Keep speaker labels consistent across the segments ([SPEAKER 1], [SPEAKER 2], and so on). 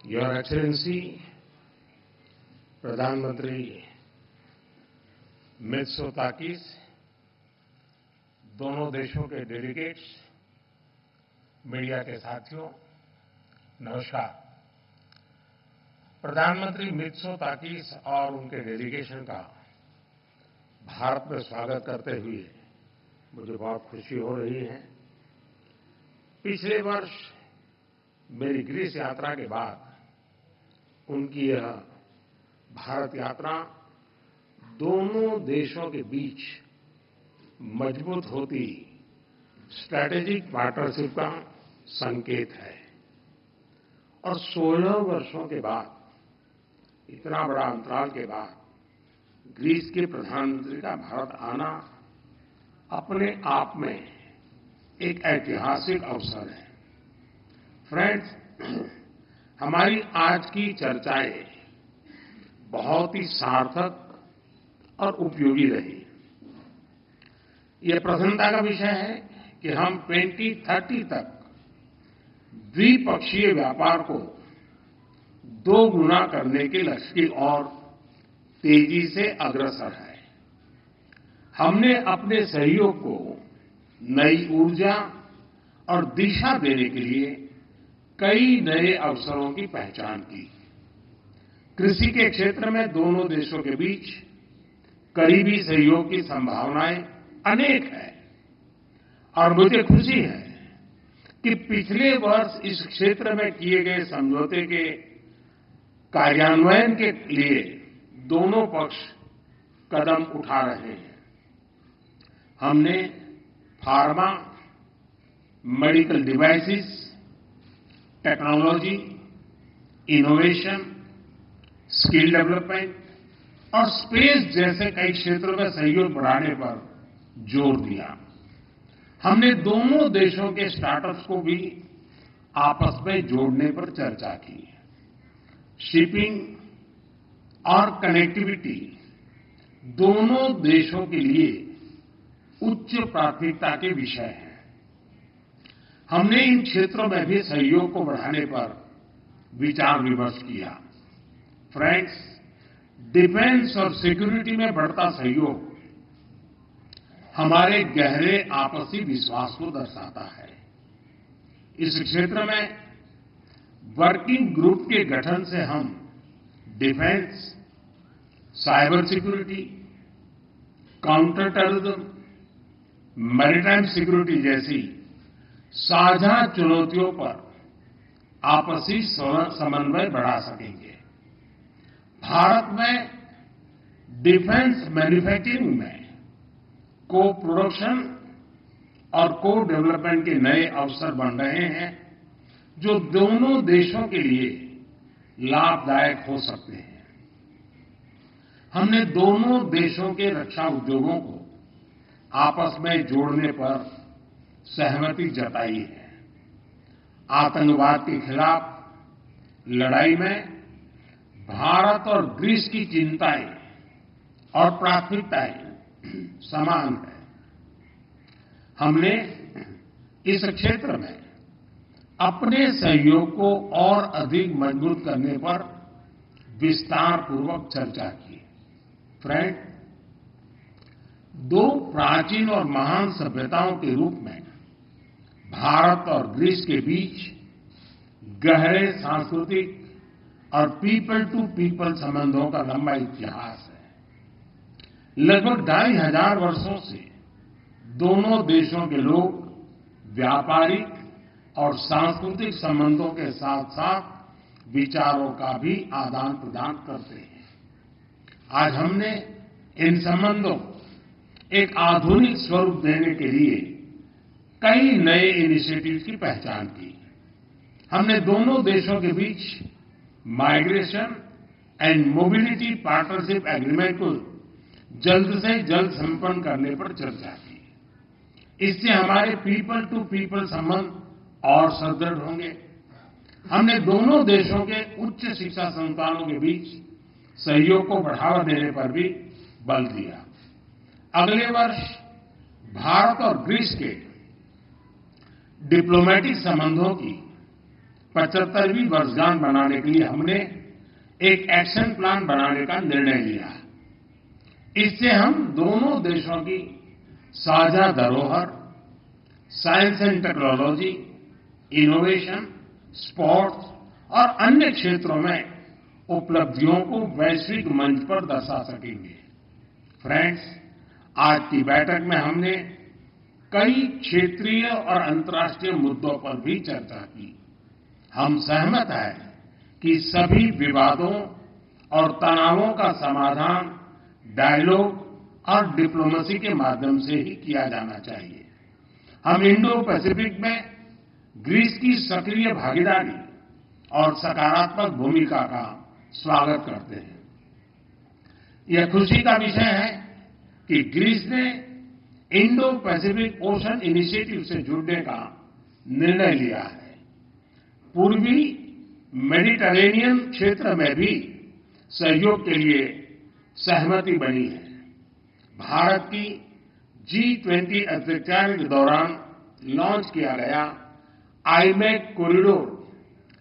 [SPEAKER 1] Your excellency प्रधानमंत्री मित्सोताकीस, दोनों देशों के डेलीगेट्स, मीडिया के साथियों, नमस्कार। प्रधानमंत्री मित्सोताकीस और उनके डेलीगेशन का भारत में स्वागत करते हुए मुझे बहुत खुशी हो रही है। पिछले वर्ष मेरी ग्रीस यात्रा के बाद उनकी यह भारत यात्रा दोनों देशों के बीच मजबूत होती स्ट्रैटेजिक पार्टनरशिप का संकेत है और 16 वर्षों के बाद, इतना बड़ा अंतराल के बाद ग्रीस के प्रधानमंत्री का भारत आना अपने आप में एक ऐतिहासिक अवसर है। फ्रेंड्स, हमारी आज की चर्चाएं बहुत ही सार्थक और उपयोगी रही। यह प्रसन्नता का विषय है कि हम 2030 तक द्विपक्षीय व्यापार को 2 गुना करने के लक्ष्य की ओर तेजी से अग्रसर है। हमने अपने सहयोग को नई ऊर्जा और दिशा देने के लिए कई नए अवसरों की पहचान की। कृषि के क्षेत्र में दोनों देशों के बीच करीबी सहयोग की संभावनाएं अनेक हैं और मुझे खुशी है कि पिछले वर्ष इस क्षेत्र में किए गए समझौते के कार्यान्वयन के लिए दोनों पक्ष कदम उठा रहे हैं। हमने pharma, medical devices, technology, innovation, skill development और स्पेस जैसे कई क्षेत्रों में सहयोग बढ़ाने पर जोर दिया। हमने दोनों देशों के स्टार्टअप्स को भी आपस में जोड़ने पर चर्चा की। शिपिंग और कनेक्टिविटी दोनों देशों के लिए उच्च प्राथमिकता के विषय हैं। हमने इन क्षेत्रों में भी सहयोग को बढ़ाने पर विचार विमर्श किया। फ्रेंड्स, डिफेंस और सिक्योरिटी में बढ़ता सहयोग हमारे गहरे आपसी विश्वास को दर्शाता है। इस क्षेत्र में वर्किंग ग्रुप के गठन से हम defence, cyber security, counter terrorism, maritime security जैसी साझा चुनौतियों पर आपसी समन्वय बढ़ा सकेंगे। भारत में डिफेंस मैन्युफैक्चरिंग में को प्रोडक्शन और को डेवलपमेंट के नए अवसर बन रहे हैं जो दोनों देशों के लिए लाभदायक हो सकते हैं। हमने दोनों देशों के रक्षा उद्योगों को आपस में जोड़ने पर सहमति जताई है। आतंकवाद के खिलाफ लड़ाई में भारत और ग्रीस की चिंताएं और प्राथमिकताएं समान है। हमने इस क्षेत्र में अपने सहयोग को और अधिक मजबूत करने पर विस्तार पूर्वक चर्चा की। फ्रेंड, 2 प्राचीन और महान सभ्यताओं के रूप में भारत और ग्रीस के बीच गहरे सांस्कृतिक और पीपल टू पीपल संबंधों का लंबा इतिहास है। लगभग 2500 वर्षों से दोनों देशों के लोग व्यापारिक और सांस्कृतिक संबंधों के साथ साथ विचारों का भी आदान प्रदान करते हैं। आज हमने इन संबंधों को एक आधुनिक स्वरूप देने के लिए कई नए इनिशिएटिव्स की पहचान की। हमने दोनों देशों के बीच migration and mobility partnership agreement को जल्द से जल्द संपन्न करने पर चर्चा की। इससे हमारे पीपल टू पीपल संबंध और सुदृढ़ होंगे। हमने दोनों देशों के उच्च शिक्षा संस्थानों के बीच सहयोग को बढ़ावा देने पर भी बल दिया। अगले वर्ष भारत और ग्रीस के डिप्लोमेटिक संबंधों की 75वीं वर्षगांठ मनाने के लिए हमने एक एक्शन प्लान बनाने का निर्णय लिया। इससे हम दोनों देशों की साझा धरोहर, science and technology, innovation, sports और अन्य क्षेत्रों में उपलब्धियों को वैश्विक मंच पर दर्शा सकेंगे। फ्रेंड्स, आज की बैठक में हमने कई क्षेत्रीय और अंतर्राष्ट्रीय मुद्दों पर भी चर्चा की। हम सहमत हैं कि सभी विवादों और तनावों का समाधान डायलॉग और डिप्लोमेसी के माध्यम से ही किया जाना चाहिए। हम इंडो पैसिफिक में ग्रीस की सक्रिय भागीदारी और सकारात्मक भूमिका का स्वागत करते हैं। यह खुशी का विषय है कि ग्रीस ने इंडो पैसिफिक ओशन इनिशिएटिव से जुड़ने का निर्णय लिया है। पूर्वी मेडिटरेनियन क्षेत्र में भी सहयोग के लिए सहमति बनी है। भारत की G20 अध्यक्षता के दौरान लॉन्च किया गया आईमेक कॉरिडोर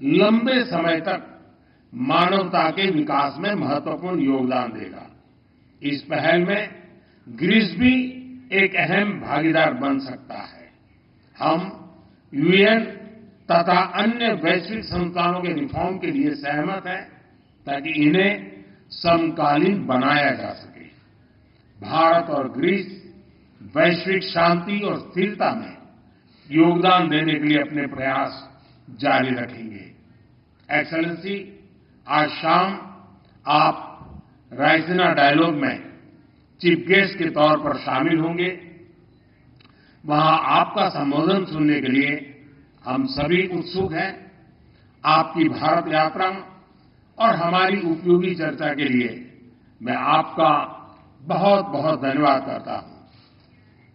[SPEAKER 1] लंबे समय तक मानवता के विकास में महत्वपूर्ण योगदान देगा। इस पहल में ग्रीस भी एक अहम भागीदार बन सकता है। हम यूएन तथा अन्य वैश्विक संस्थानों के रिफॉर्म के लिए सहमत हैं ताकि इन्हें समकालीन बनाया जा सके। भारत और ग्रीस वैश्विक शांति और स्थिरता में योगदान देने के लिए अपने प्रयास जारी रखेंगे। एक्सेलेंसी, आज शाम आप रायसीना डायलॉग में चीफ गेस्ट के तौर पर शामिल होंगे। वहां आपका संबोधन सुनने के लिए हम सभी उत्सुक हैं। आपकी भारत यात्रा और हमारी उपयोगी चर्चा के लिए मैं आपका बहुत बहुत धन्यवाद करता हूं।